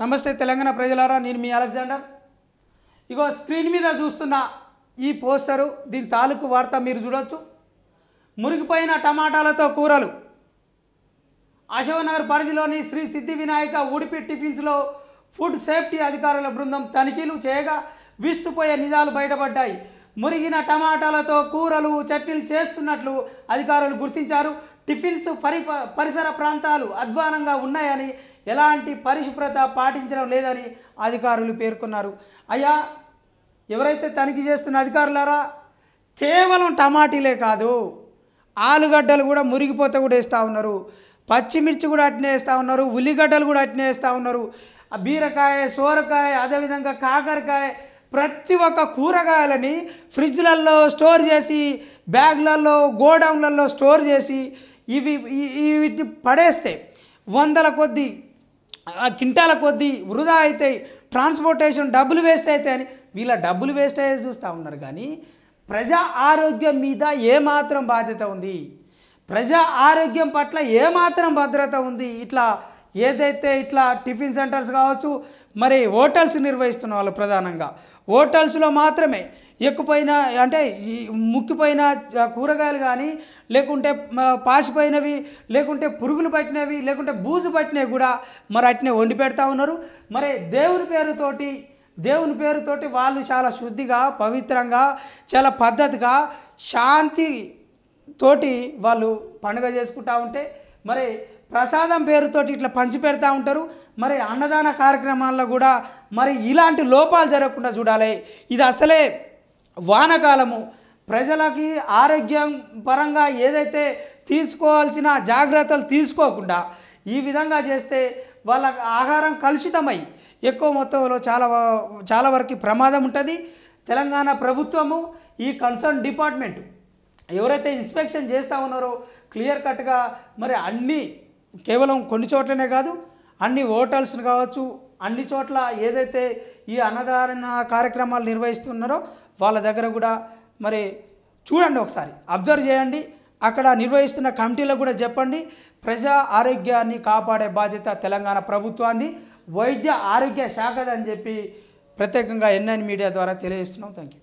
నమస్తే తెలంగాణ ప్రజలారా, నేను మీ అలెగ్జాండర్. ఇగో స్క్రీన్ మీద చూస్తున్న ఈ పోస్టరు, దీని తాలూకు వార్త మీరు చూడొచ్చు. మురిగిపోయిన టమాటాలతో కూరలు. అశోక్నగర్ పరిధిలోని శ్రీ సిద్ధి వినాయక ఉడిపి టిఫిన్స్లో ఫుడ్ సేఫ్టీ అధికారుల బృందం తనిఖీలు చేయగా విస్తుపోయే నిజాలు బయటపడ్డాయి. మురిగిన టమాటాలతో కూరలు, చట్నీలు చేస్తున్నట్లు అధికారులు గుర్తించారు. టిఫిన్స్ పరిసర ప్రాంతాలు అధ్వానంగా ఉన్నాయని, ఎలాంటి పరిశుభ్రత పాటించడం లేదని అధికారులు పేర్కొన్నారు. అయ్యా, ఎవరైతే తనిఖీ చేస్తున్న అధికారులారా, కేవలం టమాటీలే కాదు, ఆలుగడ్డలు కూడా మురిగిపోతే కూడా వేస్తూ ఉన్నారు, పచ్చిమిర్చి కూడా అట్నే వేస్తూ ఉన్నారు, ఉల్లిగడ్డలు కూడా అట్నే వేస్తూ ఉన్నారు, బీరకాయ, సోరకాయ, అదేవిధంగా కాకరకాయ, ప్రతి ఒక్క కూరగాయలని ఫ్రిడ్జ్లలో స్టోర్ చేసి, బ్యాగ్లలో, గోడౌన్లలో స్టోర్ చేసి వీటిని పడేస్తే వందల కొద్దీ, కింటాల కొద్దీ వృధా అవుతాయి, ట్రాన్స్పోర్టేషన్ డబ్బులు వేస్ట్ అవుతాయని వీళ్ళ డబ్బులు వేస్ట్ అయ్యే చూస్తూ ఉన్నారు. కానీ ప్రజా ఆరోగ్యం మీద ఏమాత్రం బాధ్యత ఉంది? ప్రజా ఆరోగ్యం పట్ల ఏమాత్రం భద్రత ఉంది? ఇట్లా టిఫిన్ సెంటర్స్ కావచ్చు, మరి హోటల్స్ నిర్వహిస్తున్న వాళ్ళు ప్రధానంగా హోటల్స్లో మాత్రమే ఎక్కుపోయిన, అంటే ముక్కిపోయిన కూరగాయలు కానీ, లేకుంటే పాసిపోయినవి, లేకుంటే పురుగులు పట్టినవి, లేకుంటే బూజు పట్టినవి కూడా మరి అట్నే వండి పెడతా ఉన్నారు. మరి దేవుని పేరుతోటి వాళ్ళు చాలా శుద్ధిగా, పవిత్రంగా, చాలా పద్ధతిగా, శాంతి తోటి వాళ్ళు పండుగ చేసుకుంటూ ఉంటే, మరి ప్రసాదం పేరుతోటి ఇట్లా పంచి పెడతా ఉంటారు. మరి అన్నదాన కార్యక్రమాల్లో కూడా మరి ఇలాంటి లోపాలు జరగకుండా చూడాలి. ఇది అసలే వానకాలము, ప్రజలకి ఆరోగ్యం పరంగా ఏదైతే తీసుకోవాల్సిన జాగ్రత్తలు తీసుకోకుండా ఈ విధంగా చేస్తే వాళ్ళ ఆహారం కలుషితమై ఎక్కువ మొత్తంలో చాలా వరకు ప్రమాదం ఉంటుంది. తెలంగాణ ప్రభుత్వము, ఈ కన్సర్న్ డిపార్ట్మెంట్ ఎవరైతే ఇన్స్పెక్షన్ చేస్తూ ఉన్నారో క్లియర్ కట్గా మరి అన్నీ, కేవలం కొన్ని చోట్లనే కాదు, అన్ని హోటల్స్ని కావచ్చు, అన్ని చోట్ల ఏదైతే ఈ అన్నదాన కార్యక్రమాలు నిర్వహిస్తున్నారో వాళ్ళ దగ్గర కూడా మరి చూడండి, ఒకసారి అబ్జర్వ్ చేయండి. అక్కడ నిర్వహిస్తున్న కమిటీలకు కూడా చెప్పండి. ప్రజా ఆరోగ్యాన్ని కాపాడే బాధ్యత తెలంగాణ ప్రభుత్వాన్ని, వైద్య ఆరోగ్య శాఖదని చెప్పి ప్రత్యేకంగా ఎన్ఐన్ మీడియా ద్వారా తెలియజేస్తున్నాం. Thank you.